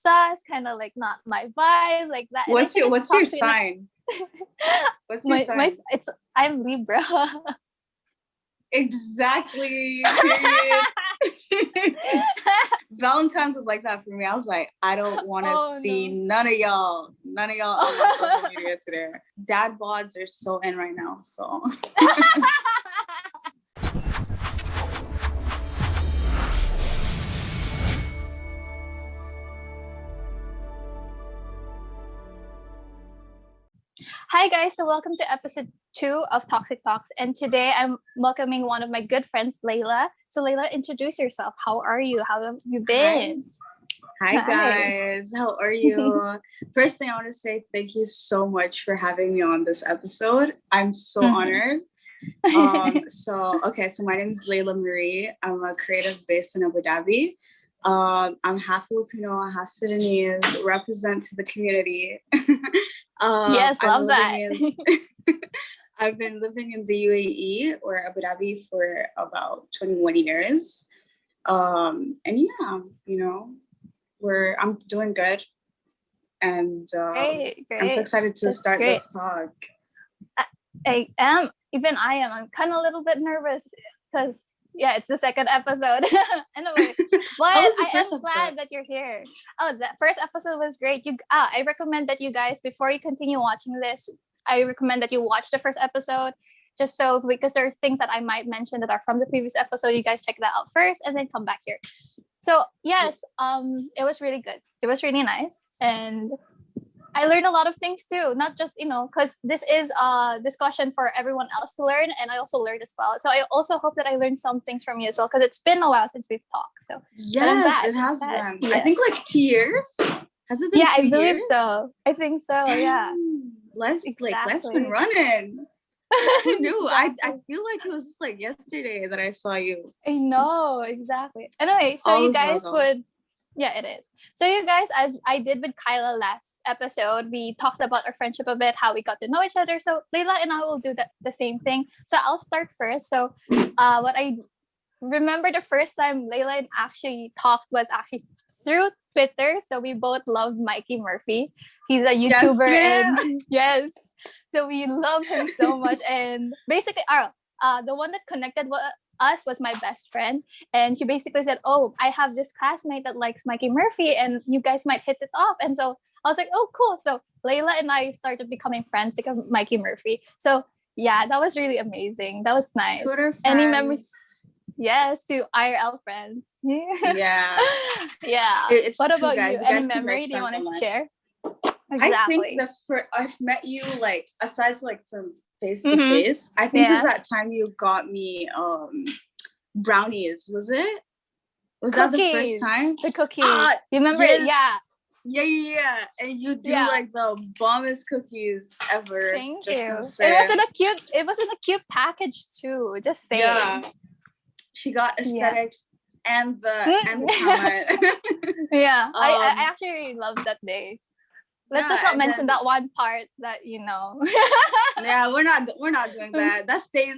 sus, kind of like not my vibe, like that. What's your sign? What's your sign? I'm Libra. Exactly. Valentine's was like that for me. I was like, I don't want to see none of y'all on my social media today. Dad bods are so in right now, so. Hi guys, so welcome to episode 2 of Toxic Talks, and today I'm welcoming one of my good friends, Leila. So Leila, introduce yourself. How are you? How have you been? Hi guys, how are you? First thing I want to say, thank you so much for having me on this episode. I'm so honored. So my name is Leila Marie. I'm a creative based in Abu Dhabi. I'm half Filipino, half Sudanese, represent to the community. Yes, love that. I've been living in the UAE or Abu Dhabi for about 21 years. And yeah, I'm doing good. And great. I'm so excited to start this talk. I am. I'm kind of a little bit nervous because it's the second episode. Anyway, but I am glad that you're here. Oh, the first episode was great. I recommend that you guys, before you continue watching this, I recommend that you watch the first episode, because there's things that I might mention that are from the previous episode. You guys check that out first and then come back here. So yes, it was really good. It was really nice, and I learned a lot of things too, not just, because this is a discussion for everyone else to learn, and I also learned as well. So I also hope that I learned some things from you as well, because it's been a while since we've talked. So yes, it has been. Yeah. I think like 2 years. Has it been? Yeah, I believe so. I think so. Damn. Yeah. Life's been running. Who knew? Exactly. I feel like it was just like yesterday that I saw you. I know, exactly. Anyway, so you guys it is. So you guys, as I did with Kyla last episode, we talked about our friendship a bit, how we got to know each other. So Leila and I will do the same thing. So I'll start first. So what I remember, the first time Leila and actually talked was actually through Twitter. So we both loved Mikey Murphy. He's a YouTuber, and yes. So we love him so much. And basically, the one that connected us was my best friend, and she basically said, "Oh, I have this classmate that likes Mikey Murphy, and you guys might hit it off." And so I was like, "Oh, cool!" So Leila and I started becoming friends because of Mikey Murphy. So yeah, that was really amazing. That was nice. Any memories? Yes, to IRL friends. Yeah. Yeah. What about you? Any memory do you want to share? Exactly. I think I've met you like aside from face to face. I think it was that time you got me brownies. Was it? Was that the first time? The cookies. You remember it? Yeah. Yeah. And you do like the bombest cookies ever. Thank you. It was in a cute package too. Just saying. Yeah. She got aesthetics and the comment. Yeah. I actually really loved that day. Let's just not mention that one part that Yeah, we're not doing that. That stays,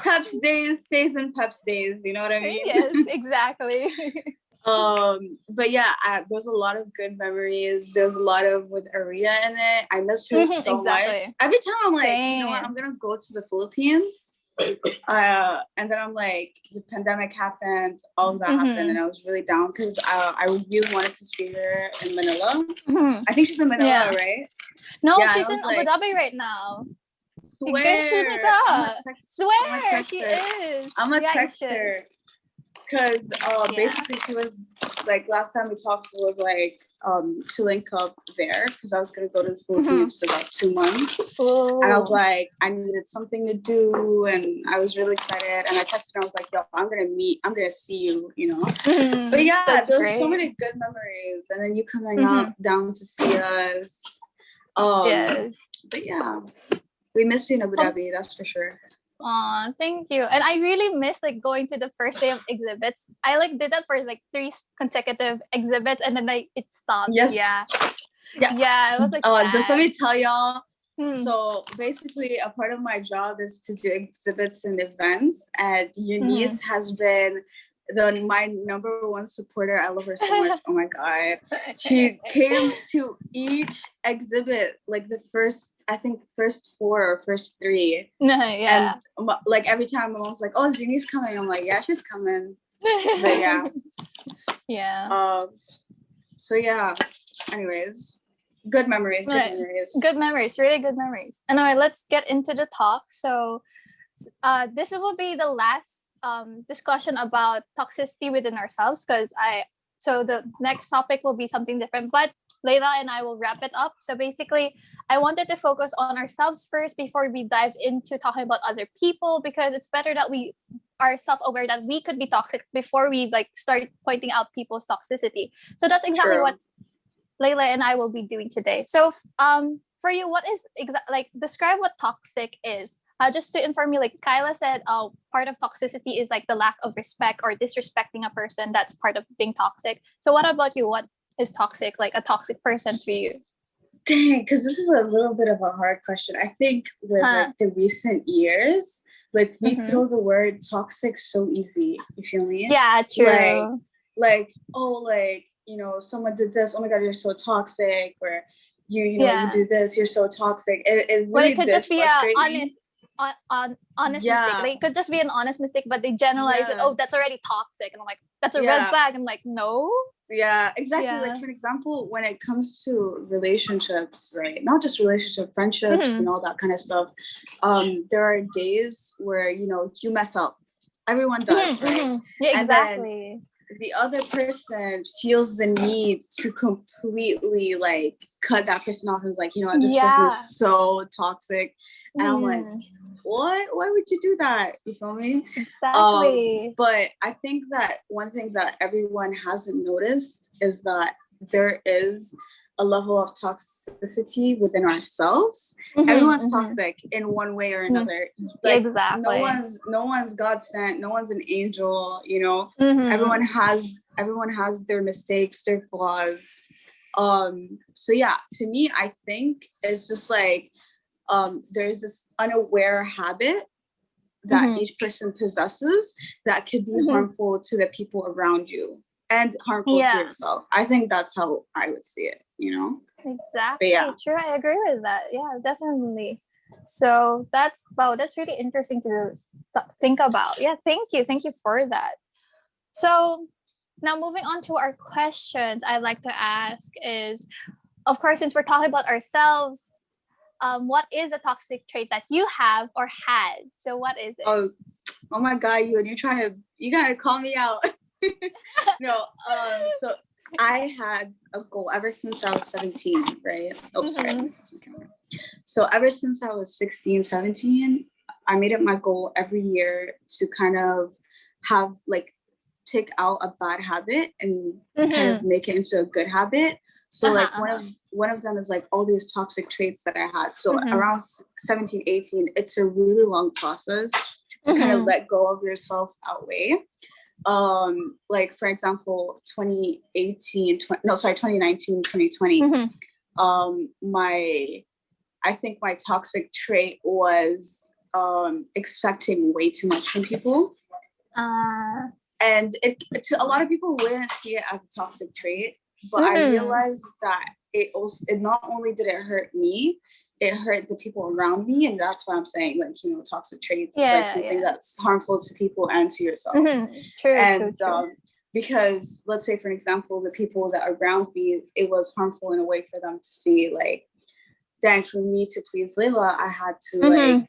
Peps days stays in Peps days. You know what I mean? Yes, exactly. But yeah, there's a lot of good memories. There's a lot of with Aria in it. I miss her so much. Every time I'm like, you know what, I'm gonna go to the Philippines. And then I'm like, the pandemic happened, all of that happened, and I was really down because I really wanted to see her in Manila. I think she's in Manila, right? No, she's in Abu Dhabi right now. Swear, she is. I'm a texter because basically she was like, last time we talked, it was like to link up there because I was gonna go to the Philippines for like 2 months. And I was like, I needed something to do, and I was really excited. And I texted her, I was like, yo, I'm gonna see you, But yeah, there's so many good memories, and then you coming out down to see us. But yeah, we miss you in Abu Dhabi, that's for sure. Aw, thank you. And I really miss like going to the first day of exhibits. I like did that for like 3 consecutive exhibits, and then it stopped. Yes. Yeah, it was like just let me tell y'all. So basically a part of my job is to do exhibits and events, and Eunice has been my number one supporter. I love her so much. Oh my god, she came to each exhibit, like the first 4 or first 3. Yeah. And like every time my mom's like, "Oh, Jeannie's coming." I'm like, "Yeah, she's coming." But yeah. Yeah. So yeah. Anyways, good memories. Good memories. Really good memories. Anyway, let's get into the talk. So, this will be the last discussion about toxicity within ourselves, because so the next topic will be something different, but Leila and I will wrap it up. So basically, I wanted to focus on ourselves first before we dive into talking about other people, because it's better that we are self-aware that we could be toxic before we like start pointing out people's toxicity. So that's exactly what Leila and I will be doing today. So for you, what is describe what toxic is. Just to inform you, like Kyla said, part of toxicity is like the lack of respect or disrespecting a person. That's part of being toxic. So what about you? What is toxic, like a toxic person for you? Dang, because this is a little bit of a hard question. I think with like the recent years, like we throw the word toxic so easy. You feel me? Yeah, true. Like you know, someone did this. Oh my god, you're so toxic. Or you do this. You're so toxic. It really could just be honest honest mistake. Like it could just be an honest mistake, but they generalize it. Oh, that's already toxic, and I'm like, that's a red flag. I'm like, no. Yeah, exactly. Like for example, when it comes to relationships, right? Not just relationship, friendships, and all that kind of stuff. There are days where you mess up. Everyone does, right? Yeah, exactly. And then the other person feels the need to completely like cut that person off and is like, this person is so toxic. And I'm like, what? Why would you do that? You feel me? Exactly. But I think that one thing that everyone hasn't noticed is that there is a level of toxicity within ourselves. Everyone's toxic in one way or another. Like, exactly. No one's God sent. No one's an angel. Everyone has their mistakes, their flaws. So yeah, to me, I think it's just like there's this unaware habit that each person possesses that could be harmful to the people around you and harmful to yourself. I think that's how I would see it, Exactly. True. I agree with that. Yeah, definitely. So that's really interesting to think about. Yeah, thank you for that. So now moving on to our questions, I'd like to ask is, of course, since we're talking about ourselves, what is a toxic trait that you have or had? So what is it? Oh my God, you gotta call me out. No, so I had a goal ever since I was 17, right? Oh, sorry. So ever since I was 16, 17, I made it my goal every year to kind of have like take out a bad habit and kind of make it into a good habit. So like one of them is like all these toxic traits that I had. So around 17, 18, it's a really long process to kind of let go of yourself outweigh. Like for example, 2019, 2020. I think my toxic trait was expecting way too much from people. And a lot of people wouldn't see it as a toxic trait, but I realized that it not only did it hurt me, it hurt the people around me, and that's why I'm saying like toxic traits is like something that's harmful to people and to yourself. True. Because let's say for example, the people that are around me, it was harmful in a way for them to see like, dang, for me to please Leila, I had to like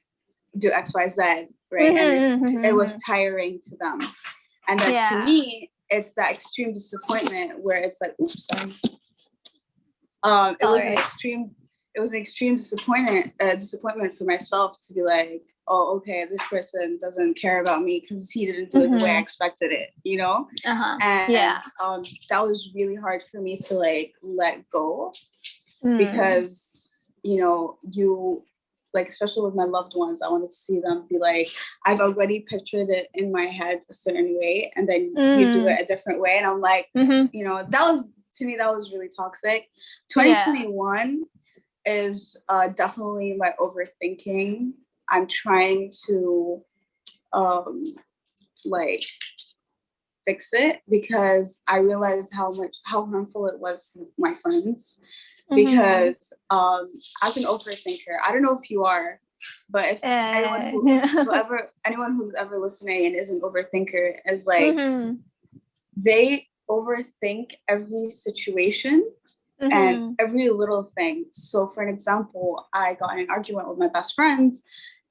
do XYZ, right? And it was tiring to them. And then to me, it's that extreme disappointment where it's like, oops, sorry. It was an extreme disappointment for myself to be like, oh, okay, this person doesn't care about me because he didn't do it the way I expected it, And that was really hard for me to like let go because, you like, especially with my loved ones, I wanted to see them be like, I've already pictured it in my head a certain way, and then you do it a different way. And I'm like, to me, that was really toxic. 2021 is definitely my overthinking. I'm trying to like fix it because I realized how harmful it was to my friends. Because as an overthinker, I don't know if you are, but if anyone who's ever listening and is an overthinker is like, they overthink every situation and every little thing. So for an example, I got in an argument with my best friend.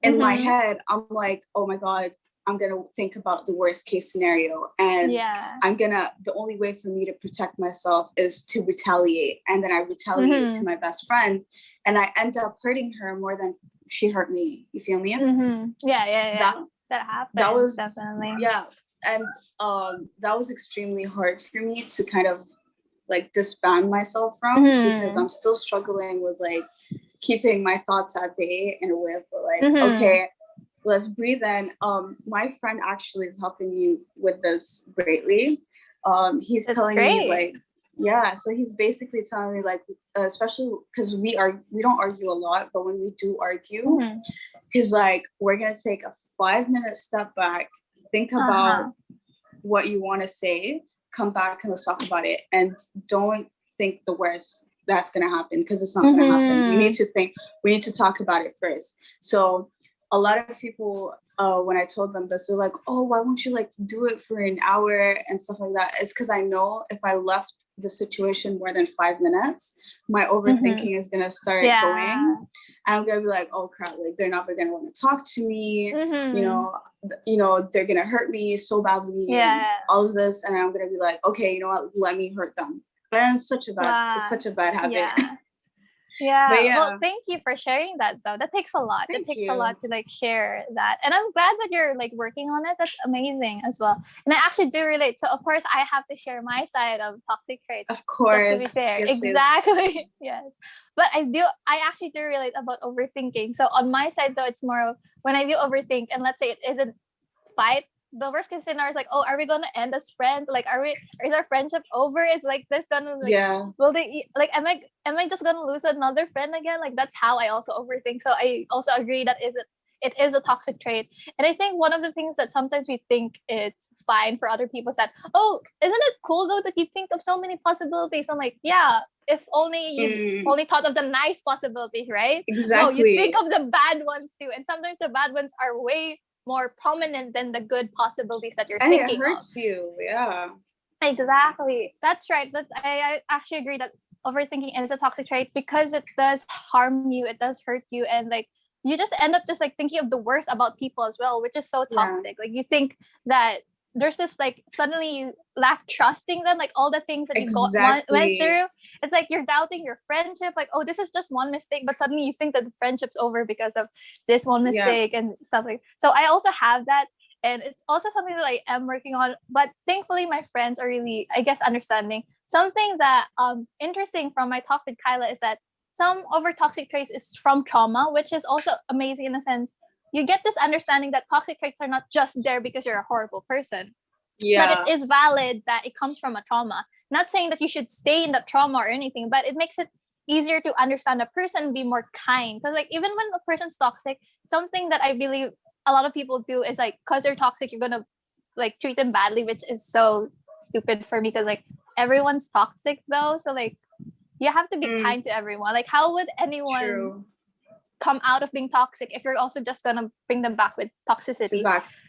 In my head, I'm like, oh my God, I'm going to think about the worst case scenario. And the only way for me to protect myself is to retaliate. And then I retaliate to my best friend. And I end up hurting her more than she hurt me. You feel me? That happened. That was definitely. Yeah. And that was extremely hard for me to kind of like disband myself from because I'm still struggling with like keeping my thoughts at bay in a way of like, okay, let's breathe in. My friend actually is helping me with this greatly. He's telling me like, so he's basically telling me like, especially because we don't argue a lot, but when we do argue, he's like, we're gonna take a 5-minute step back, think about what you want to say, come back and let's talk about it, and don't think the worst that's gonna happen because it's not gonna happen. We need to talk about it first. So a lot of people, when I told them this, they're like, oh, why won't you like do it for an hour and stuff like that? It's because I know if I left the situation more than 5 minutes, my overthinking is going to start going. And I'm going to be like, oh crap, like they're not going to want to talk to me. You know, they're going to hurt me so badly. And all of this. And I'm going to be like, okay, you know what? Let me hurt them. But it's such a bad habit. Well, thank you for sharing that though. That takes a lot. It takes a lot to like share that. And I'm glad that you're like working on it. That's amazing as well. And I actually do relate. So of course I have to share my side of toxic traits. Of course. Just to be fair. Yes, exactly. Yes. But I actually do relate about overthinking. So on my side though, it's more of when I do overthink and let's say it isn't fight, the worst case scenario is like, oh, are we gonna end as friends? Like, is our friendship over? Is like this gonna like, will they like, am I just gonna lose another friend again? Like that's how I also overthink. So I also agree that it is a toxic trait. And I think one of the things that sometimes we think it's fine for other people is that, oh, isn't it cool though that you think of so many possibilities? I'm like, yeah, if only you only thought of the nice possibilities, right? Exactly. No, you think of the bad ones too. And sometimes the bad ones are way more prominent than the good possibilities that you're thinking of. And it hurts you, Exactly. That's right. I actually agree that overthinking is a toxic trait because it does harm you, it does hurt you, and like you just end up just like thinking of the worst about people as well, which is so toxic. Like you think that there's this like suddenly you lack trusting them, like all the things that you went through. It's like you're doubting your friendship, like, oh, this is just one mistake, but suddenly you think that the friendship's over because of this one mistake and stuff like. So I also have that, and it's also something that I am working on. But thankfully, my friends are really, I guess, understanding. Something that interesting from my talk with Kyla is that some over toxic traits is from trauma, which is also amazing in a sense. You get this understanding that toxic traits are not just there because you're a horrible person. But it is valid that it comes from a trauma. Not saying that you should stay in that trauma or anything, but it makes it easier to understand a person and be more kind. Because like even when a person's toxic, something that I believe a lot of people do is like, because they're toxic, you're gonna like treat them badly, which is so stupid for me because like everyone's toxic though. So like you have to be kind to everyone. Like how would anyone come out of being toxic if you're also just gonna bring them back with toxicity?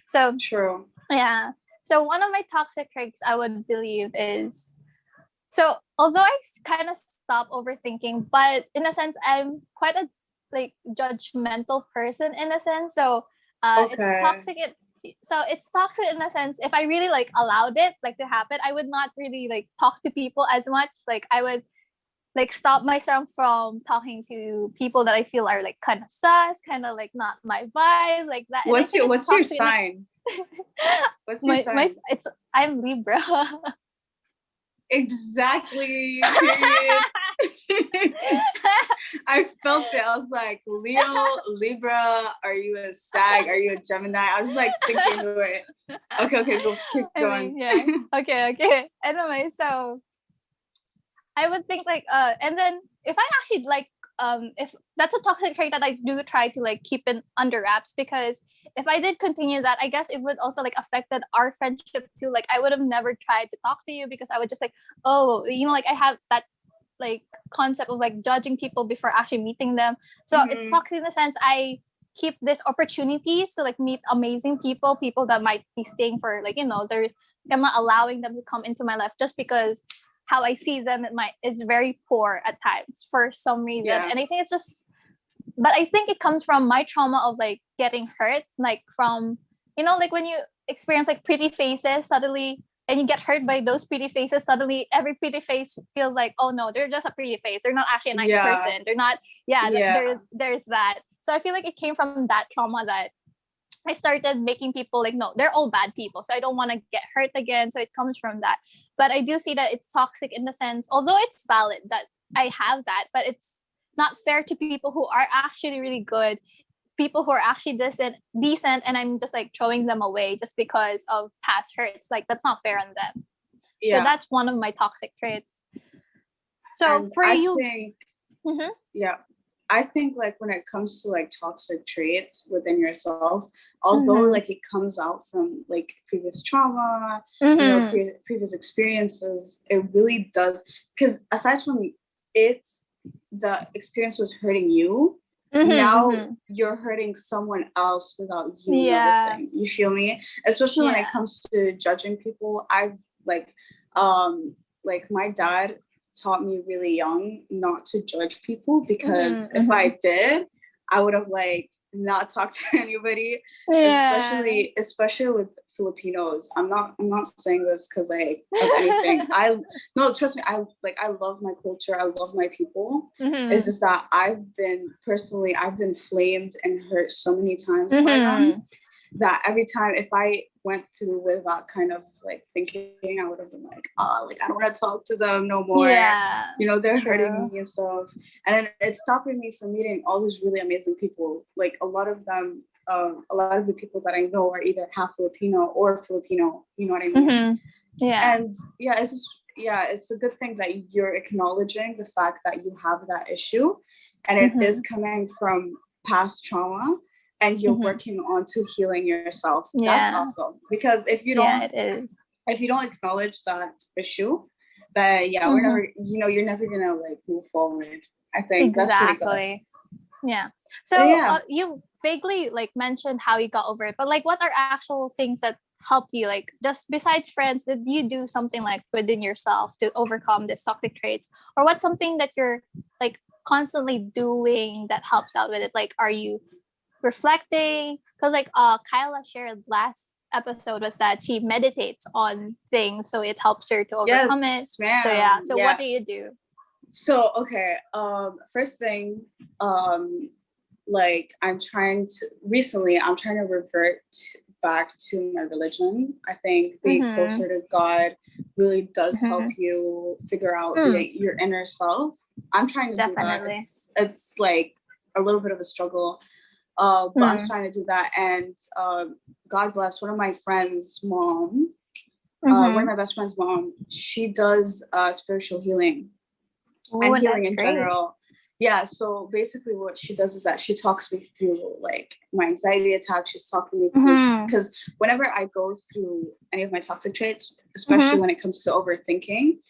So true. Yeah. So one of my toxic traits I would believe is, so although I kind of stop overthinking, but in a sense I'm quite a like judgmental person in a sense. So it's toxic. It's toxic in a sense. If I really like allowed it like to happen, I would not really like talk to people as much. Like I would like stop myself from talking to people that I feel are like kind of sus, kind of like not my vibe, like that. What's your sign? What's your sign? I'm Libra. Exactly. I felt it. I was like, Leo, Libra, are you a Sag? Are you a Gemini? I was like thinking of it. Okay, go keep going. I mean, Okay. Anyway, so I would think like and then if I actually like if that's a toxic trait that I do try to like keep in under wraps, because if I did continue that, I guess it would also like affected our friendship too. Like I would have never tried to talk to you because I would just like, oh, like I have that like concept of like judging people before actually meeting them. So it's toxic in the sense I keep this opportunities to like meet amazing people that might be staying for like, I'm not allowing them to come into my life just because how I see them is very poor at times for some reason. Yeah. And I think it's just, but I think it comes from my trauma of like getting hurt, like from, like when you experience like pretty faces suddenly and you get hurt by those pretty faces, suddenly every pretty face feels like, oh no, they're just a pretty face. They're not actually a nice person. They're not, there's that. So I feel like it came from that trauma that I started making people like, no, they're all bad people. So I don't want to get hurt again. So it comes from that. But I do see that it's toxic in the sense, although it's valid that I have that, but it's not fair to people who are actually really good, people who are actually decent, and I'm just like throwing them away just because of past hurts. Like that's not fair on them. Yeah. So that's one of my toxic traits. So and for you, I think like when it comes to like toxic traits within yourself, although like it comes out from like previous trauma, previous experiences, it really does. Because aside from the experience was hurting you, now you're hurting someone else without you noticing. You feel me? Especially when it comes to judging people. I've like my dad taught me really young not to judge people, because if I did, I would have like not talked to anybody. Especially with Filipinos. I'm not saying this because like of anything. No, trust me, I love my culture, I love my people. It's just that I've been flamed and hurt so many times by them, that every time if I went through with that kind of like thinking, I would have been like, I don't want to talk to them no more. They're hurting me and stuff. And then it's stopping me from meeting all these really amazing people. Like a lot of the people that I know are either half Filipino or Filipino, you know what I mean? And it's just it's a good thing that you're acknowledging the fact that you have that issue, and it is coming from past trauma, and you're working on to healing yourself. That's awesome. Because if you don't, if you don't acknowledge that issue, then we're never, you're never gonna like move forward. I think that's pretty good. Yeah. So you vaguely like mentioned how you got over it, but like, what are actual things that helped you? Like, just besides friends, did you do something like within yourself to overcome this toxic traits, or what's something that you're like constantly doing that helps out with it? Like, are you reflecting? Because like Kyla shared last episode was that she meditates on things, so it helps her to overcome it. Ma'am. So what do you do? So first thing, like I'm trying to revert back to my religion. I think being closer to God really does help you figure out your inner self. I'm trying to do that. It's like a little bit of a struggle. But I'm trying to do that, and God bless one of my friends' mom, one of my best friend's mom. She does spiritual healing and healing in general. Yeah, so basically what she does is that she talks me through like my anxiety attacks. She's talking me through, because whenever I go through any of my toxic traits, especially when it comes to overthinking,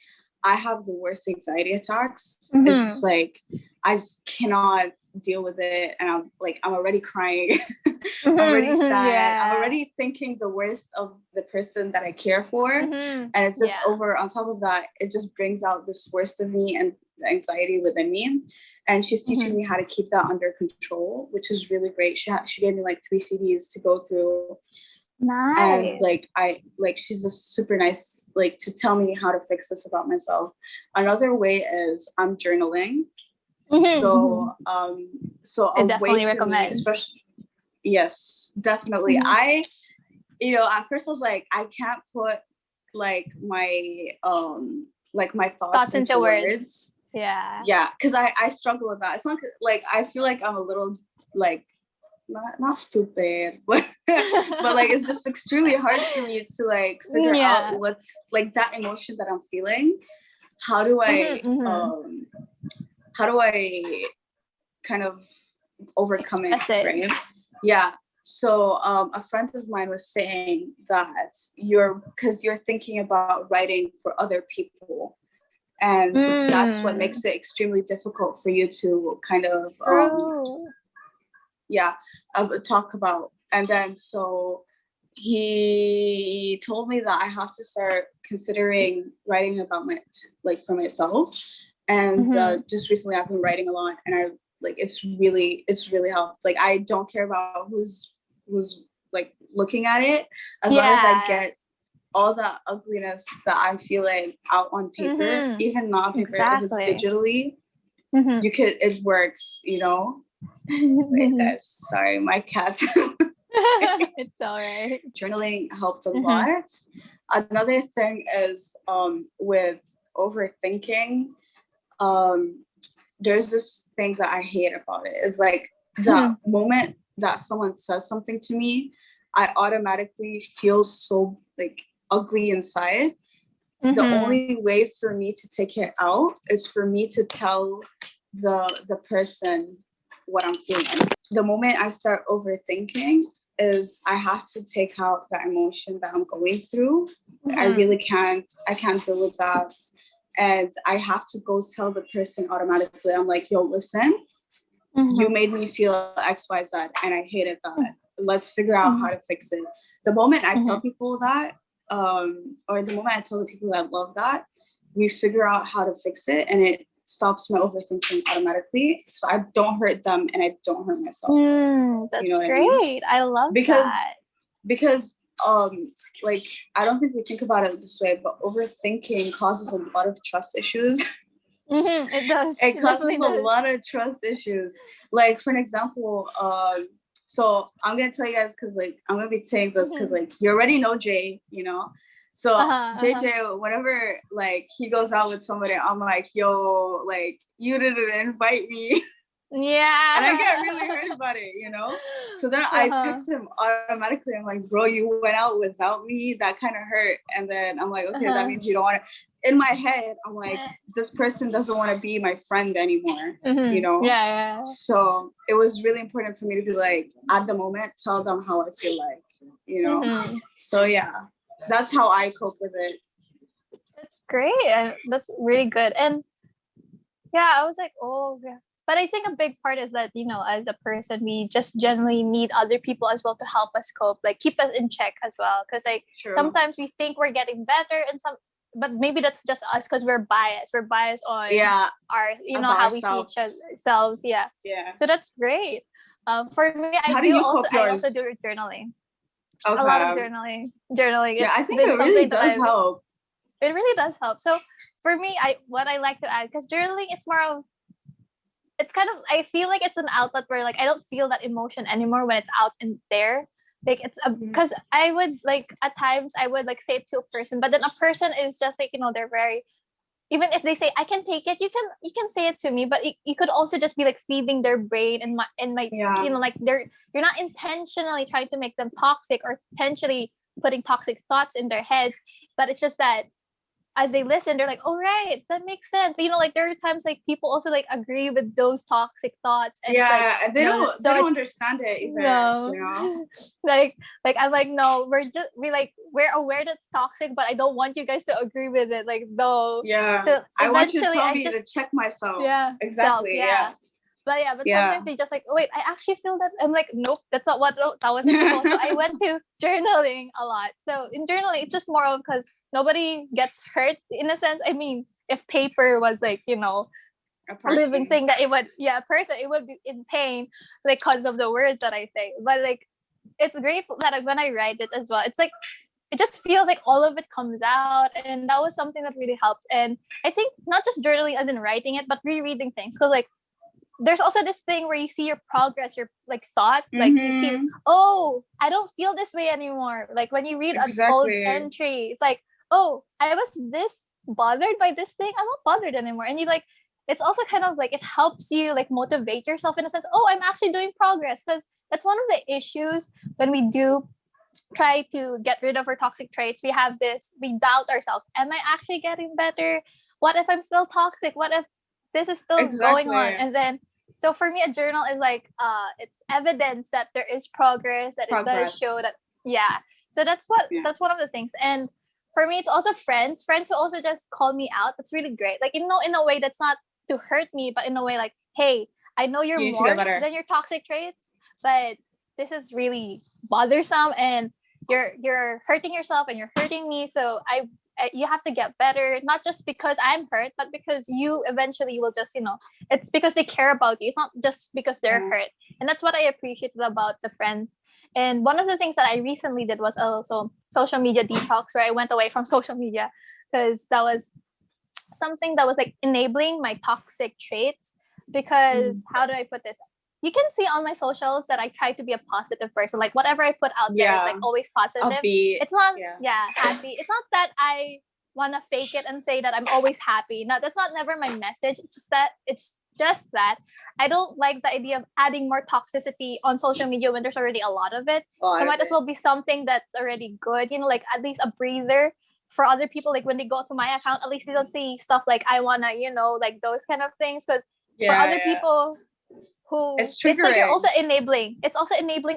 I have the worst anxiety attacks. It's just like I just cannot deal with it, and I'm already crying. I'm already sad. I'm already thinking the worst of the person that I care for, and it's just over. On top of that, it just brings out this worst of me and the anxiety within me. And she's teaching me how to keep that under control, which is really great. She gave me like 3 CDs to go through. Nice. And she's just super nice, like to tell me how to fix this about myself. Another way is I'm journaling. So I definitely recommend. Especially, yes, definitely. I at first I was like, I can't put like my thoughts into words. Yeah, because I struggle with that. It's not like I feel like I'm a little like not stupid, but like it's just extremely hard for me to like figure out what's like that emotion that I'm feeling. How do I kind of overcome it, right? Yeah. So a friend of mine was saying that because you're thinking about writing for other people, and that's what makes it extremely difficult for you to kind of talk about. And then so he told me that I have to start considering writing about for myself. And just recently I've been writing a lot, and I it's really helped. Like, I don't care about who's like looking at it, as long as I get all the ugliness that I'm feeling out on paper, even not on paper, if it's digitally, it works, you know? Wait, guys, sorry, my cat. It's all right. Journaling helped a lot. Another thing is with overthinking, there's this thing that I hate about it. Is like the moment that someone says something to me, I automatically feel so like ugly inside. The only way for me to take it out is for me to tell the person what I'm feeling. The moment I start overthinking is I have to take out the emotion that I'm going through. I can't deal with that. And I have to go tell the person automatically. I'm like, yo, listen, you made me feel XYZ and I hated that. Let's figure out how to fix it. The moment I tell people that, or the moment I tell the people that love that, we figure out how to fix it, and it stops my overthinking automatically. So I don't hurt them and I don't hurt myself. That's great. I love that. Because like, I don't think we think about it this way, but overthinking causes a lot of trust issues. It does. It causes a lot of trust issues. Like, for an example, so I'm gonna tell you guys, because like I'm gonna be saying this because like you already know Jay, you know. So JJ, whenever like he goes out with somebody, I'm like, yo, like, you didn't invite me. Yeah. And I get really hurt about it, you know? So then I text him automatically. I'm like, bro, you went out without me. That kind of hurt. And then I'm like, okay, that means you don't want to. In my head, I'm like, this person doesn't want to be my friend anymore, you know? Yeah. So it was really important for me to be like, at the moment, tell them how I feel like, you know? So yeah, that's how I cope with it. That's great. That's really good. And yeah, I was like, oh, yeah. But I think a big part is that, you know, as a person, we just generally need other people as well to help us cope, like keep us in check as well. Because like sometimes we think we're getting better, but maybe that's just us because we're biased. We're biased on our, you know, how we see ourselves. Yeah. So that's great. For me, I also do journaling. Okay. A lot of journaling. Yeah, I think it really does help. It really does help. So for me, what I like to add, because journaling is more of, it's kind of, I feel like it's an outlet where like I don't feel that emotion anymore when it's out in there. Like it's because I would like at times I would like say it to a person, but then a person is just like, you know, they're very, even if they say I can take it, you can say it to me, but you could also just be like feeding their brain and my you know, like you're not intentionally trying to make them toxic or potentially putting toxic thoughts in their heads, but it's just that as they listen, they're like, oh, right, that makes sense. You know, like there are times like people also like agree with those toxic thoughts. And and they don't understand it either. No. You know? like I'm like, no, we're aware that's toxic, but I don't want you guys to agree with it. Like, no. Yeah. So I want you to tell me to check myself. Yeah. Exactly. Yeah. But sometimes they just like, oh, wait, I actually feel that. I'm like, nope, that wasn't supposed. So I went to journaling a lot. So in journaling, it's just more of because nobody gets hurt in a sense. I mean, if paper was like, you know, a living thing that it would, a person, it would be in pain, like because of the words that I say. But like, it's great that when I write it as well, it's like, it just feels like all of it comes out. And that was something that really helped. And I think not just journaling as in writing it, but rereading things. Because like, there's also this thing where you see your progress, your like thought, like you see, oh, I don't feel this way anymore. Like when you read an old entry, it's like, oh, I was this bothered by this thing. I'm not bothered anymore. And you like, it's also kind of like, it helps you like motivate yourself in a sense. Oh, I'm actually doing progress. Because that's one of the issues when we do try to get rid of our toxic traits. We doubt ourselves. Am I actually getting better? What if I'm still toxic? What if this is still going on? And then So for me, a journal is like it's evidence that there is progress, that it does show that so that's one of the things. And for me, it's also friends who also just call me out. That's really great, like, you know, in a way that's not to hurt me, but in a way like, hey, I know you're more than your toxic traits, but this is really bothersome, and you're hurting yourself and you're hurting me, so you have to get better, not just because I'm hurt, but because you eventually will just, you know, it's because they care about you. It's not just because they're hurt. And that's what I appreciated about the friends. And one of the things that I recently did was also social media detox, where I went away from social media, because that was something that was like enabling my toxic traits. Because how do I put this? You can see on my socials that I try to be a positive person. Like whatever I put out there is like always positive. It's not happy. It's not that I want to fake it and say that I'm always happy. No, that's not never my message. It's just that I don't like the idea of adding more toxicity on social media when there's already a lot of it. So might as well be something that's already good, you know, like at least a breather for other people. Like when they go to my account, at least they don't see stuff like I wanna, you know, like those kind of things. Because for other people who it's like you're also enabling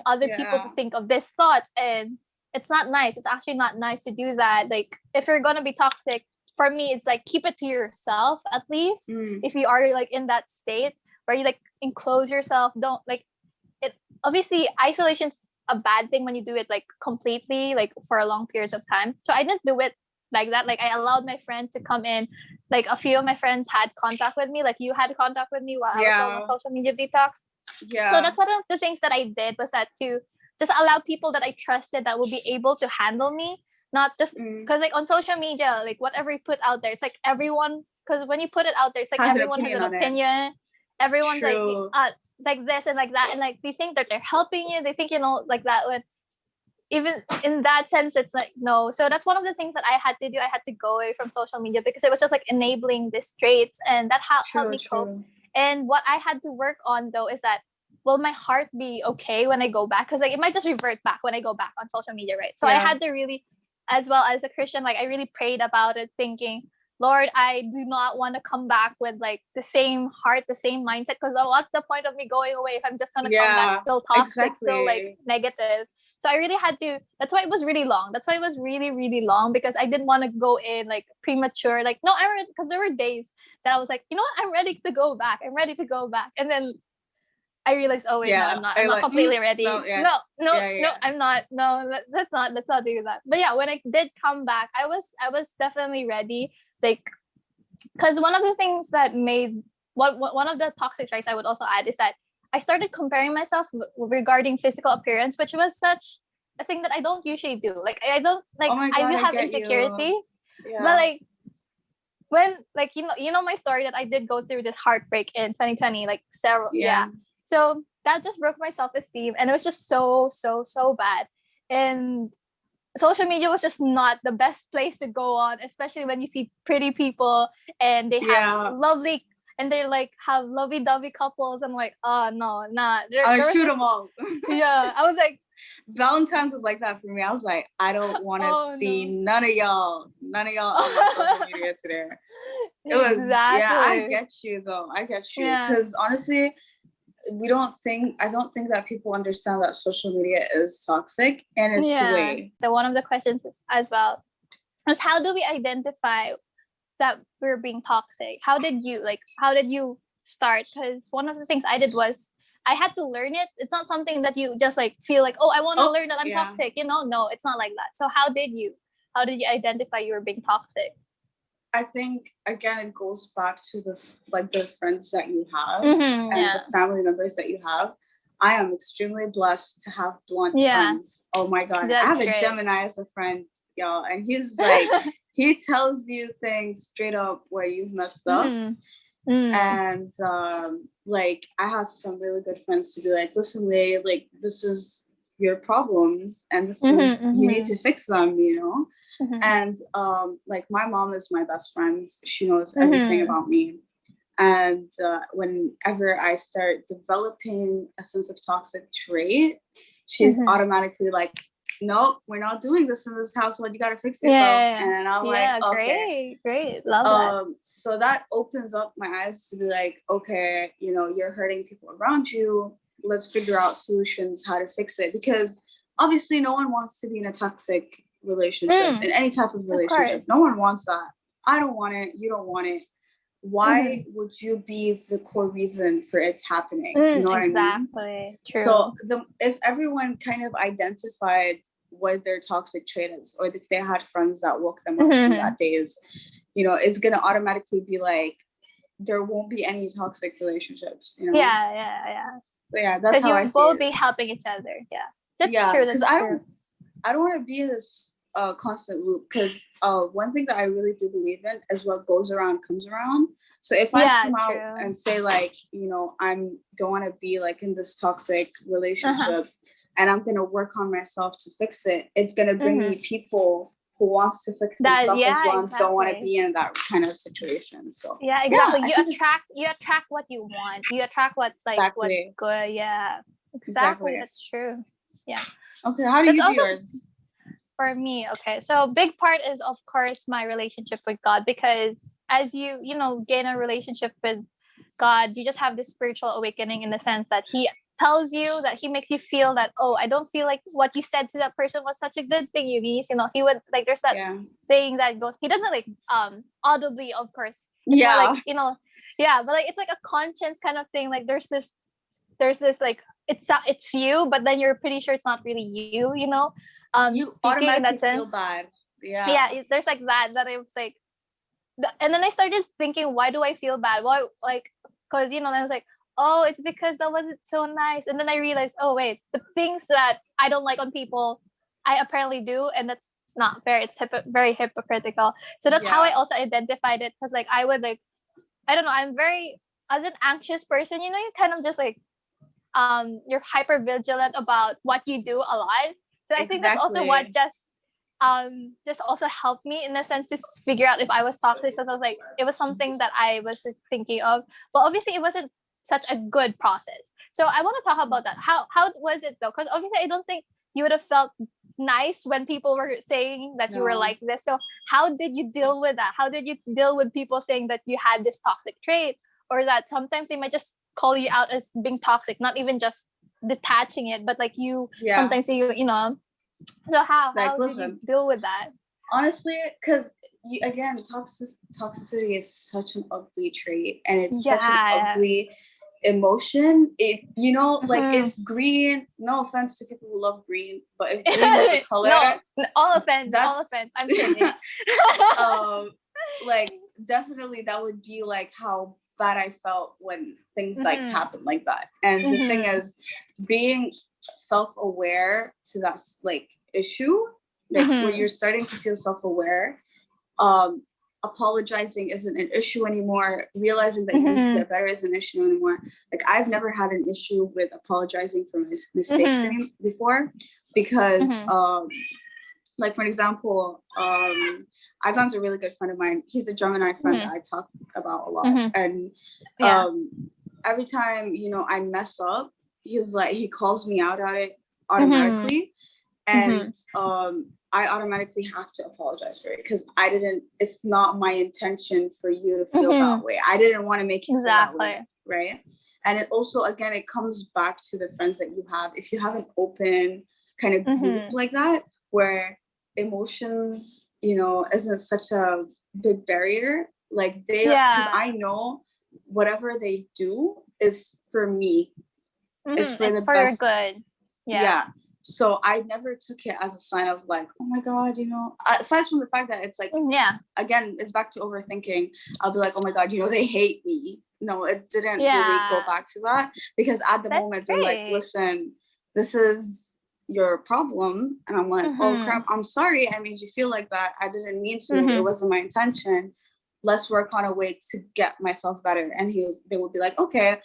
other people to think of these thoughts, and it's not nice. It's actually not nice to do that. Like if you're gonna be toxic, for me it's like keep it to yourself, at least if you are like in that state where you like enclose yourself. Don't like it. Obviously isolation's a bad thing when you do it like completely, like for a long periods of time. So I didn't do it like that. Like I allowed my friends to come in. Like a few of my friends had contact with me, like you had contact with me while I was on a social media detox. So that's one of the things that I did, was that to just allow people that I trusted that will be able to handle me. Not just because like on social media, like whatever you put out there, it's like everyone, because when you put it out there, it's like everyone has an opinion. Everyone's like this and like that, and like they think that they're helping you, they think, you know, like that. When even in that sense, it's like no. So that's one of the things that I had to do. I had to go away from social media because it was just like enabling these traits, and that helped me cope. And what I had to work on though is that, will my heart be okay when I go back? Because like it might just revert back when I go back on social media, right? So I had to really, as well as a Christian, like I really prayed about it, thinking, Lord, I do not want to come back with like the same heart, the same mindset. Because what's the point of me going away if I'm just gonna come back still toxic, still like negative? So I really had to. That's why it was really long. That's why it was really, really long, because I didn't want to go in like premature. Like no, I'm ready, because there were days that I was like, you know what, I'm ready to go back. I'm ready to go back, and then I realized, oh wait, no, I'm not. I'm not completely ready. No, I'm not. No, let's not do that. But yeah, when I did come back, I was definitely ready. Like, because one of the things that made one of the toxic traits I would also add is that I started comparing myself regarding physical appearance, which was such a thing that I don't usually do. Like I don't like I do have insecurities, but like when like you know my story that I did go through this heartbreak in 2020, like several so that just broke my self-esteem, and it was just so bad. And social media was just not the best place to go on, especially when you see pretty people and they have lovely, and they like have lovey-dovey couples. I'm like, oh no, nah. I shoot them all. I was like, Valentine's was like that for me. I was like, I don't want to see none of y'all on my social media today. It was I get you though. I get you, because honestly, I don't think that people understand that social media is toxic and it's way. So one of the questions is, as well, is how do we identify that we're being toxic? How did you start? Because one of the things I did was I had to learn it. It's not something that you just like feel like, oh, I want to learn that I'm toxic. You know, no, it's not like that. So how did you identify you were being toxic? I think again it goes back to the friends that you have and the family members that you have. I am extremely blessed to have blunt friends. Oh my god, I have a Gemini as a friend, y'all, and he's like he tells you things straight up where you've messed up. And like I have some really good friends to be like, listen, Leigh, like this is your problems and this is you need to fix them, you know. And like my mom is my best friend. She knows everything about me. And whenever I start developing a sense of toxic trait, she's automatically like, nope, we're not doing this in this household. You got to fix yourself. And I'm like, okay. Great. Love that. So that opens up my eyes to be like, okay, you know, you're hurting people around you. Let's figure out solutions, how to fix it. Because obviously no one wants to be in a toxic relationship, in any type of relationship. No one wants that. I don't want it. You don't want it. Why would you be the core reason for it happening? You know what I mean? Exactly. True. So if everyone kind of identified what their toxic trait is, or if they had friends that woke them up from that days, you know, it's going to automatically be like, there won't be any toxic relationships, you know? Yeah. But yeah, that's how I see it. Because you will be helping each other. Yeah. That's true. That's true. I don't want to be in this constant loop, because one thing that I really do believe in is what goes around comes around. So if I come out and say like, you know, don't want to be like in this toxic relationship, and I'm going to work on myself to fix it, it's going to bring me people who wants to fix themselves as well, and don't want to be in that kind of situation. So exactly. You attract what you want. You attract what's good. Yeah, exactly. That's true. Yeah. Okay, how do you do yours? For me, okay, so big part is of course my relationship with God, because as you gain a relationship with God, you just have this spiritual awakening in the sense that He tells you, that He makes you feel that, oh, I don't feel like what you said to that person was such a good thing, Eunice. You know, He would like, there's that thing that goes, He doesn't like audibly, of course. It's more like, but like it's like a conscience kind of thing. Like there's this like it's you, but then you're pretty sure it's not really you, you know. You automatically feel bad. There's like that I was like, and then I started thinking, why do I feel bad? Why, like, because I was like, oh, it's because that wasn't so nice. And then I realized, oh wait, the things that I don't like on people, I apparently do, and that's not fair. It's very hypocritical. So that's how I also identified it, because like I would like, I don't know, I'm very, as an anxious person, you kind of just like you're hyper vigilant about what you do a lot. So I think that's also what just also helped me in a sense to figure out if I was toxic, because I was like, it was something that I was thinking of, but obviously it wasn't such a good process. So I want to talk about that. How was it though? Because obviously I don't think you would have felt nice when people were saying that you were like this. So how did you deal with that? How did you deal with people saying that you had this toxic trait, or that sometimes they might just call you out as being toxic, not even just detaching it, but like sometimes so how did you deal with that? Honestly, because again, toxicity is such an ugly trait, and it's such an ugly emotion. It like if green, no offense to people who love green, but if green was a color, all offense, I'm kidding. Like definitely that would be like how bad I felt when things like happen like that. And the thing is, being self-aware to that like issue, like when you're starting to feel self-aware, apologizing isn't an issue anymore. Realizing that you need to get better isn't an issue anymore. Like I've never had an issue with apologizing for my mistakes before, because like for example, Ivan's a really good friend of mine. He's a Gemini friend that I talk about a lot. And every time I mess up, he calls me out on it automatically. And I automatically have to apologize for it, because it's not my intention for you to feel that way. I didn't want to make you feel that way, right? And it also, again, it comes back to the friends that you have. If you have an open kind of group like that, where emotions, isn't such a big barrier, like because I know whatever they do is for me. It's for the best. Your good. Yeah. So I never took it as a sign of like, oh my God, aside from the fact that it's like, again, it's back to overthinking. I'll be like, oh my God, they hate me. No, it didn't really go back to that, because at the moment they're like, listen, this is your problem. And I'm like, oh crap, I'm sorry I made you feel like that. I didn't mean to. It wasn't my intention. Let's work on a way to get myself better. And they would be like, okay,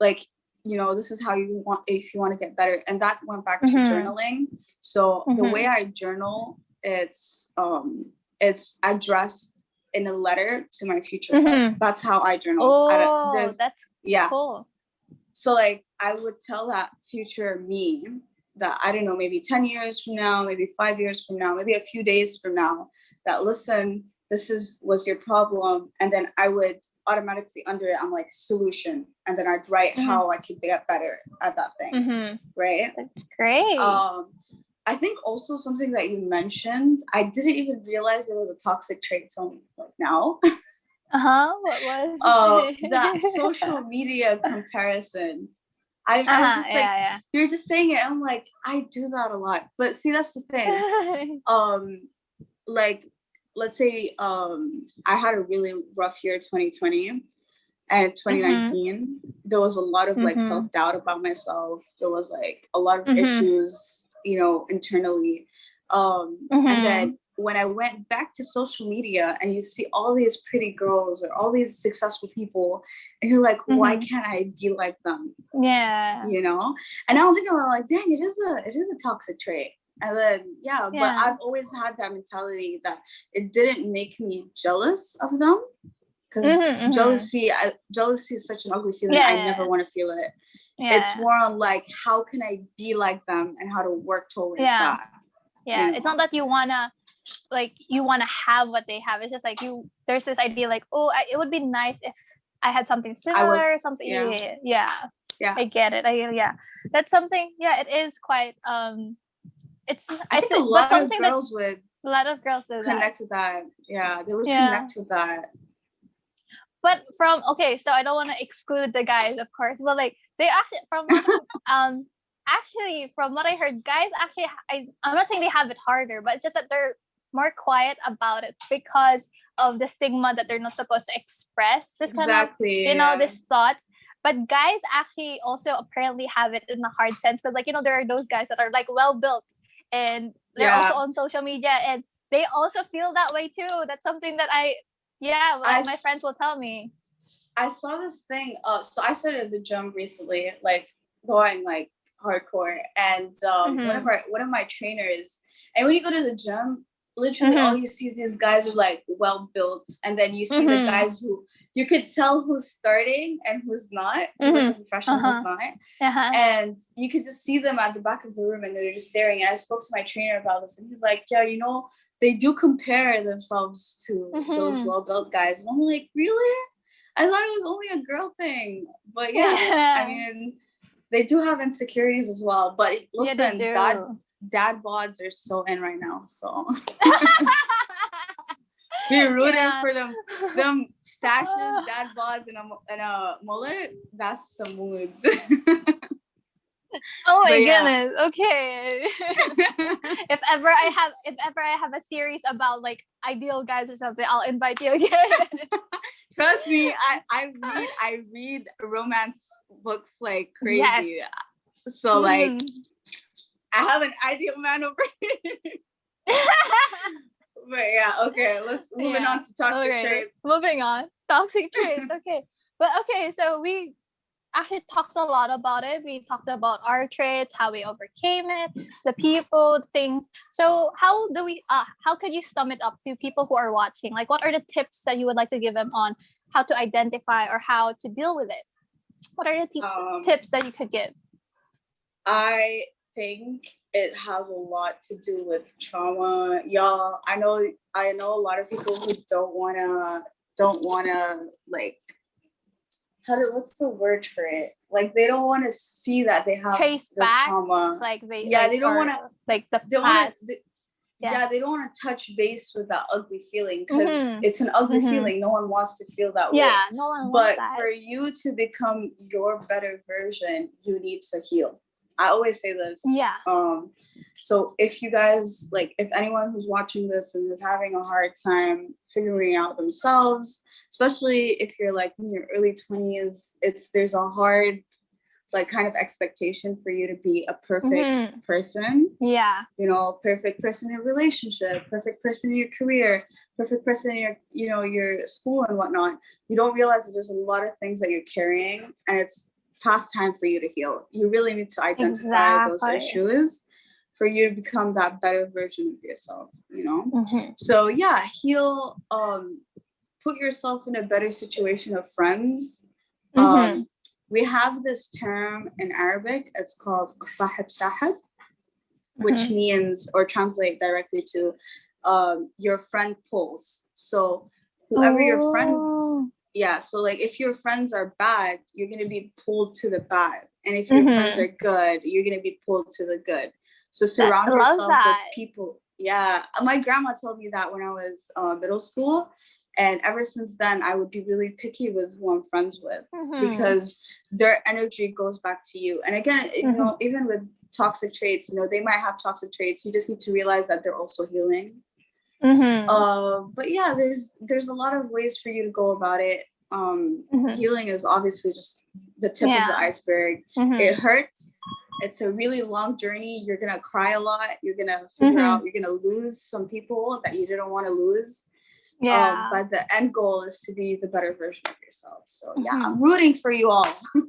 like, this is how you want, if you want to get better. And that went back to journaling. So the way I journal, it's addressed in a letter to my future self. That's how I journal. Oh, that's cool. So like I would tell that future me, that, I don't know, maybe 10 years from now, maybe 5 years from now, maybe a few days from now, that listen, was your problem. And then I would automatically under it, I'm like, solution. And then I'd write how I could get better at that thing. Right? That's great. I think also something that you mentioned, I didn't even realize it was a toxic trait until like now. What was that social media comparison. I was just like, you're just saying it. I'm like, I do that a lot. But see, that's the thing. Like, let's say I had a really rough year, 2020 and 2019. There was a lot of like self-doubt about myself. There was like a lot of issues, you know, internally. And then when I went back to social media and you see all these pretty girls or all these successful people, and you're like, why can't I be like them? Yeah. You know? And I was thinking about like, dang, it is a toxic trait. And then, but I've always had that mentality that it didn't make me jealous of them. Because jealousy is such an ugly feeling. I never want to feel it. It's more on like, how can I be like them and how to work towards that? Yeah, you know? It's not that you wanna have what they have. It's just like there's this idea like, oh, it would be nice if I had something similar or something. Yeah. I get it. That's something. Yeah, it is quite. It's. I think a lot of girls would. A lot of girls do connect with that. Yeah, they would connect with that. But so I don't want to exclude the guys, of course, but like they actually from what I heard, guys actually, I'm not saying they have it harder, but it's just that they're more quiet about it because of the stigma that they're not supposed to express this kind of, these thoughts. But guys actually also apparently have it in a hard sense because, like, you know, there are those guys that are like well built and they're also on social media and they also feel that way too. That's something that my friends will tell me. I saw this thing. So I started the gym recently, like going like hardcore, and one of my trainers. And when you go to the gym, literally all you see is these guys are like well built, and then you see the guys who you could tell who's starting and who's not, who's like a professional, who's not, and you could just see them at the back of the room and they're just staring. And I spoke to my trainer about this, and he's like, "Yeah, you know, they do compare themselves to those well built guys," and I'm like, "Really? I thought it was only a girl thing." But I mean, they do have insecurities as well. But listen, dad bods are so in right now, so be rooting for them stashes, dad bods, and a mullet. That's the mood. Oh my goodness. Okay. if ever I have a series about like ideal guys or something, I'll invite you again. Trust me, I read romance books like crazy. Yes. So like I have an ideal man over here. But okay, let's move on to toxic traits. Moving on. Toxic traits. Okay. But so we actually talked a lot about it. We talked about our traits, how we overcame it, the people, things. So how could you sum it up to people who are watching? Like, what are the tips that you would like to give them on how to identify or how to deal with it? What are the tips that you could give? I think it has a lot to do with trauma. Y'all, I know a lot of people who don't wanna like, what's the word for it? Like, they don't want to see that they have trace this back, trauma. Like they don't want to like the past. They don't want to touch base with that ugly feeling because it's an ugly feeling. No one wants to feel that way. Yeah, no one wants that. But for you to become your better version, you need to heal. I always say this. Yeah. So if you guys, like, if anyone who's watching this and is having a hard time figuring out themselves, especially if you're like in your early 20s, there's a hard, like, kind of expectation for you to be a perfect person. Yeah. You know, perfect person in a relationship, perfect person in your career, perfect person in your school and whatnot. You don't realize that there's a lot of things that you're carrying, and it's past time for you to heal. You really need to identify those issues for you to become that better version of yourself, you know? So heal, put yourself in a better situation of friends. We have this term in Arabic, it's called sahib sahib. which means, or translate directly to, your friend pulls. So whoever your friends, so like if your friends are bad, you're going to be pulled to the bad. And if your friends are good, you're going to be pulled to the good. So surround yourself with people. Yeah. My grandma told me that when I was middle school. And ever since then, I would be really picky with who I'm friends with, because their energy goes back to you. And again, you know, even with toxic traits, you know, they might have toxic traits. You just need to realize that they're also healing. But yeah, there's a lot of ways for you to go about it. Healing is obviously just the tip of the iceberg. It hurts. It's a really long journey. You're gonna cry a lot. You're gonna figure out, you're gonna lose some people that you didn't want to lose. But the end goal is to be the better version of yourself. So yeah, I'm rooting for you all.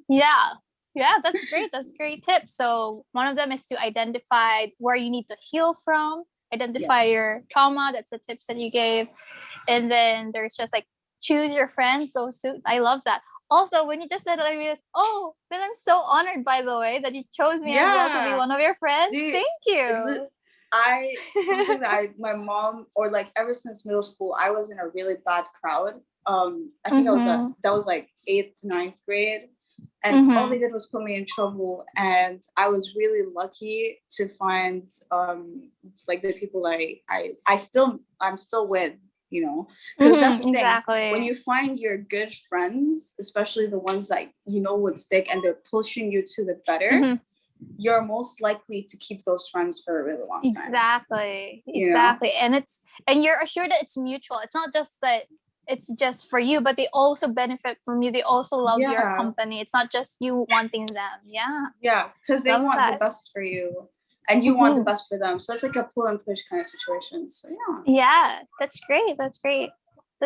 Yeah, that's great. That's great tips. So one of them is to identify where you need to heal from, identify your trauma. That's the tips that you gave. And then there's just like choose your friends. Those two, I love that. Also, when you just said that, I realized, then I'm so honored, by the way, that you chose me as well to be one of your friends. Thank you. Something that my mom, or like ever since middle school, I was in a really bad crowd. I think that was like 8th, 9th grade. And all they did was put me in trouble. And I was really lucky to find like the people I'm still with, you know, because that's the thing. Exactly. When you find your good friends, especially the ones that you know would stick and they're pushing you to the better, you're most likely to keep those friends for a really long time. Exactly. And you're assured that it's mutual. It's not just that it's just for you, but they also benefit from you. They also love your company. It's not just you wanting them. Yeah, because they want the best for you and you want the best for them. So it's like a pull and push kind of situation. So yeah, that's great. That's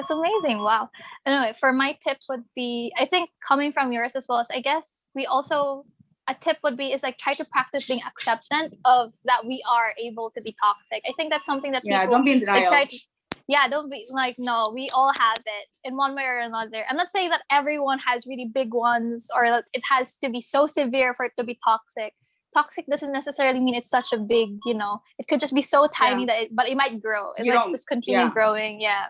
amazing. Wow. Anyway, for my tip would be, I think coming from yours as well, as I guess a tip would be is like try to practice being acceptant of that we are able to be toxic. I think that's something that people don't be in denial. Don't be like, no, we all have it in one way or another. I'm not saying that everyone has really big ones or that it has to be so severe for it to be toxic. Toxic doesn't necessarily mean it's such a big, you know, it could just be so tiny but it might grow. It might just continue growing. Yeah.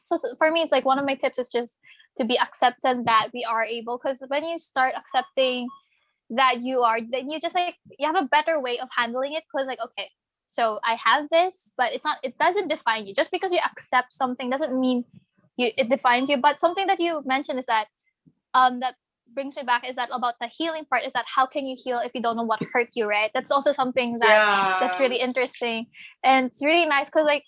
So for me, it's like one of my tips is just to be acceptant that we are able, because when you start accepting that you are, then you just like, you have a better way of handling it, because like, okay, so I have this, but it doesn't define you. Just because you accept something doesn't mean it defines you. But something that you mentioned is that that brings me back is that about the healing part, is that how can you heal if you don't know what hurt you, right? That's also something that's really interesting. And it's really nice because like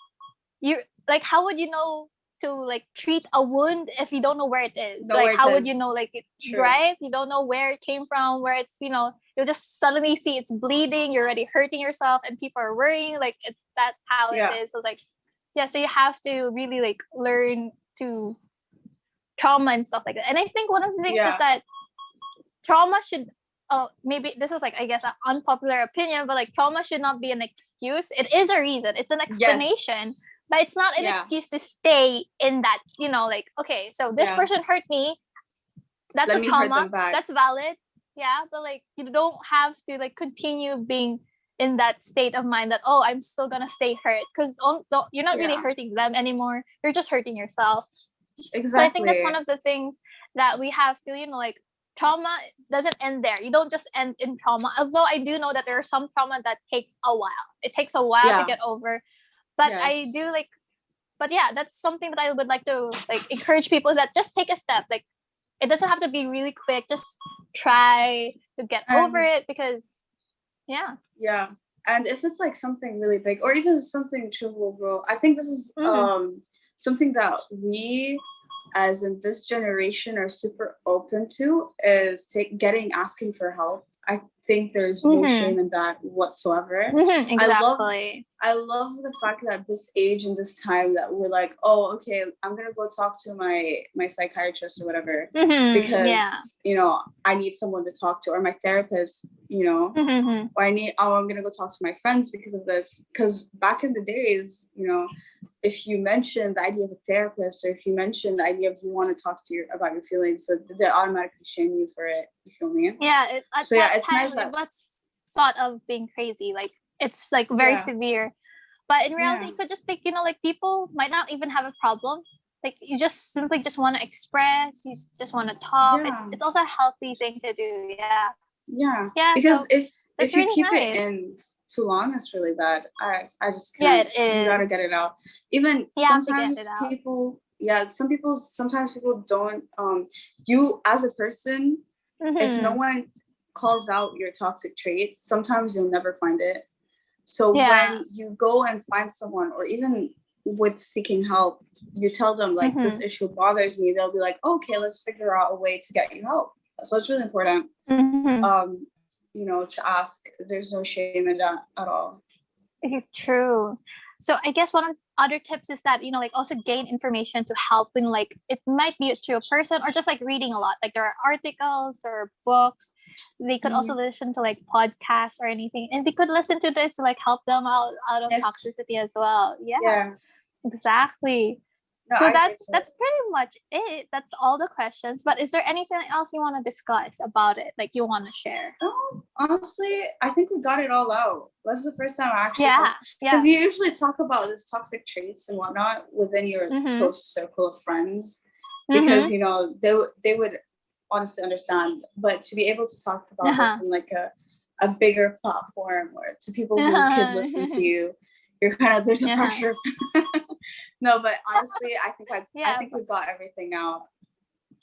you like, how would you know to like treat a wound if you don't know where it is? Like how would you know, like it, right? You don't know where it came from, where it's, you know, you'll just suddenly see it's bleeding, you're already hurting yourself and people are worrying, like that's how it is. So it's like, so you have to really like learn to trauma and stuff like that. And I think one of the things is that trauma should maybe this is like, I guess, an unpopular opinion, but like trauma should not be an excuse. It is a reason, it's an explanation. But it's not an excuse to stay in that, you know, like, okay, so this person hurt me. That's a trauma. That's valid. Yeah. But like, you don't have to like continue being in that state of mind that, I'm still going to stay hurt. Because you're not really hurting them anymore. You're just hurting yourself. Exactly. So I think that's one of the things that we have to, you know, like, trauma doesn't end there. You don't just end in trauma. Although I do know that there are some trauma that takes a while. It takes a while to get over. But I do like, but yeah, that's something that I would like to like encourage people, is that just take a step. Like it doesn't have to be really quick. Just try to get over it, because and if it's like something really big or even something trivial, bro, I think this is something that we as in this generation are super open to, is asking for help. I think there's no shame in that whatsoever. Exactly. I love the fact that this age and this time that we're like, oh, okay, I'm gonna go talk to my psychiatrist or whatever, because you know, I need someone to talk to, or my therapist, you know, or I'm gonna go talk to my friends because of this. Because back in the days, you know, if you mention the idea of a therapist, or if you mention the idea of you want to talk to about your feelings, so they automatically shame you for it. You feel me? Yeah. It's nice. It was thought of being crazy. Like it's like very severe. But in reality, you could just think, like people might not even have a problem. Like you just simply just want to express, you just want to talk. It's also a healthy thing to do. Yeah, because so if you really keep nice. it in too long, it's really bad. I just Yeah, can't. it is. You gotta get it out. Even sometimes people sometimes people don't you as a person, if no one calls out your toxic traits, sometimes you'll never find it. So when you go and find someone, or even with seeking help, you tell them like this issue bothers me, they'll be like, okay, let's figure out a way to get you help. So it's really important to ask. There's no shame in that at all. True. So I guess one of the other tips is that like also gain information to help when like it might be to a person, or just like reading a lot, like there are articles or books. They could also listen to like podcasts or anything, and they could listen to this to like help them out of toxicity as well. Exactly. No, so that's pretty much it. That's all the questions. But is there anything else you want to discuss about it? Like you want to share? Oh, honestly, I think we got it all out. That's the first time I actually because you usually talk about this toxic traits and whatnot within your close circle of friends, because they would honestly understand. But to be able to talk about this in like a bigger platform, or to people who could listen to you, you're kind of, there's a pressure. No, but honestly, I think we got everything out.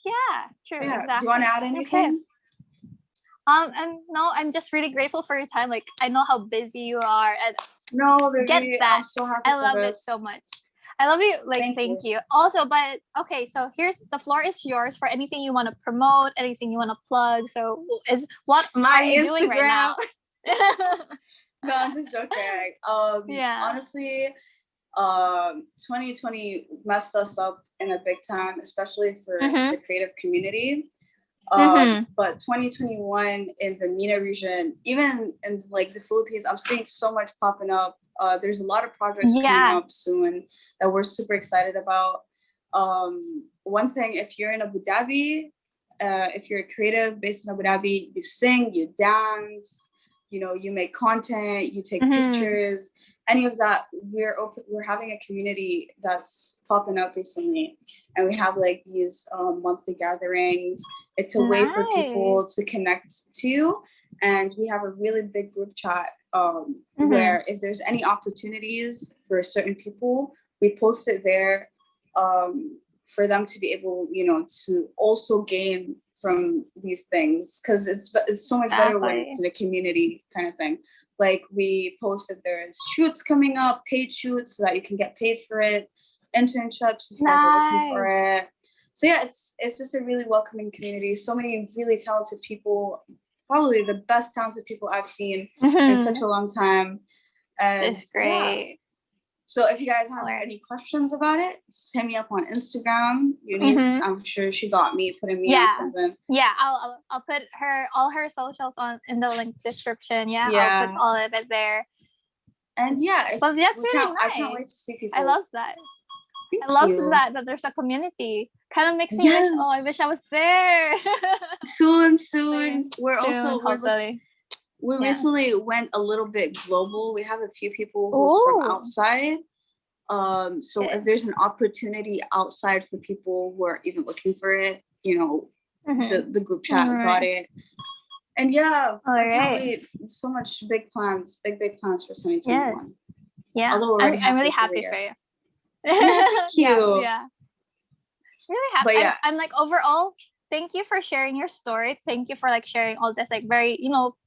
Yeah, true. Exactly. Do you want to add anything? And no, I'm just really grateful for your time. Like I know how busy you are, and get that. I'm so happy. I love it so much. I love you. Like thank you. Also, but okay, so here's the floor is yours for anything you want to promote, anything you want to plug. So what are you doing right now? No, I'm just joking. Honestly, 2020 messed us up in a big time, especially for the creative community. But 2021 in the MENA region, even in like the Philippines, I'm seeing so much popping up. There's a lot of projects coming up soon that we're super excited about. One thing, if you're in Abu Dhabi, if you're a creative based in Abu Dhabi, you sing, you dance, you make content, you take pictures, any of that. We're having a community that's popping up recently, and we have like these monthly gatherings. It's a way for people to connect to, and we have a really big group chat where if there's any opportunities for certain people, we post it there for them to be able, to also gain from these things, because it's so much better when it's in a community kind of thing. Like we post if there's shoots coming up, paid shoots, so that you can get paid for it, internships if you guys are looking for it. So yeah, it's just a really welcoming community. So many really talented people, probably the best talented people I've seen in such a long time. And it's great. So if you guys have any questions about it, just hit me up on Instagram. Eunice, I'm sure she got me, putting me on something. Yeah, I'll put all her socials in the link description. I'll put all of it there. And that's really nice. I can't wait to see people. I love that. I love that there's a community. Kind of makes me wish. Oh, I wish I was there. Soon. We recently went a little bit global. We have a few people who's from outside. So if there's an opportunity outside for people who are even looking for it, the group chat got it. And I can't wait. So much big plans for 2021. Yeah. I'm really happy for you. Thank you. Really happy. But I'm like overall, thank you for sharing your story. Thank you for like sharing all this, like very,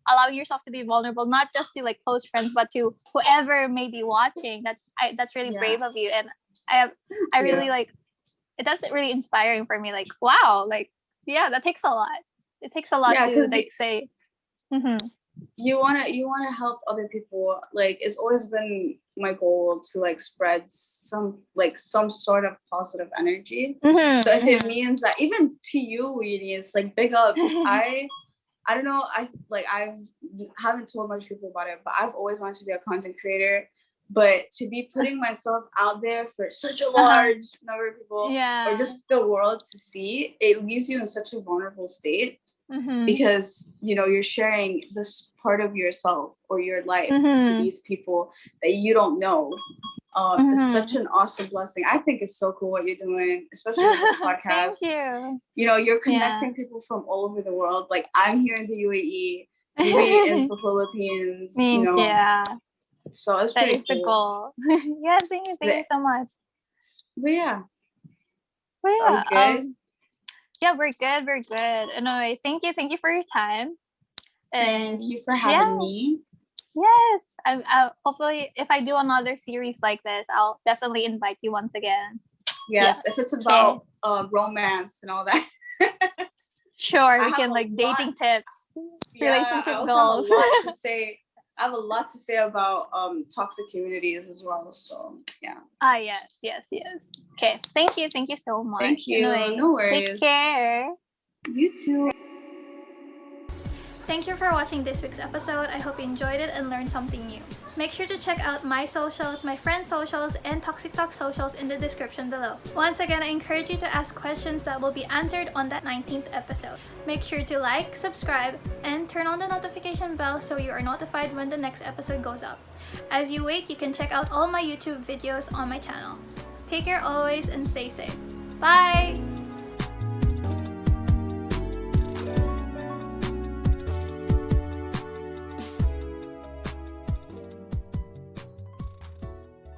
allowing yourself to be vulnerable, not just to like close friends, but to whoever may be watching. That's really brave of you. And I really like it. That's really inspiring for me. Like, wow, like, that takes a lot. It takes a lot to like say, you want to help other people. Like, it's always been my goal to like spread some sort of positive energy. So if it means that even to you, it's like big ups. I don't know. I haven't told much people about it, but I've always wanted to be a content creator. But to be putting myself out there for such a large number of people, or just the world to see, it leaves you in such a vulnerable state. because you're sharing this part of yourself or your life to these people that you don't know. It's such an awesome blessing. I think it's so cool what you're doing, especially with this podcast. Thank you. You're connecting people from all over the world. Like, I'm here in the UAE, you in the Philippines. Yeah. So it's pretty cool. That is the goal. Yeah, thank you so much. But yeah. So good? Yeah, we're good. Anyway, thank you for your time. And thank you for having me. Yes, I'll hopefully, if I do another series like this, I'll definitely invite you once again. Yes. If it's about romance and all that. Sure, we can dating tips, relationship goals. I have a lot to say about toxic communities as well. So yeah. Yes. Okay, thank you so much. Thank you. Anyway, no worries. Take care. You too. Thank you for watching this week's episode. I hope you enjoyed it and learned something new. Make sure to check out my socials, my friends' socials, and Toxic Talk socials in the description below. Once again, I encourage you to ask questions that will be answered on that 19th episode. Make sure to like, subscribe, and turn on the notification bell so you are notified when the next episode goes up. As you wait, you can check out all my YouTube videos on my channel. Take care always and stay safe. Bye!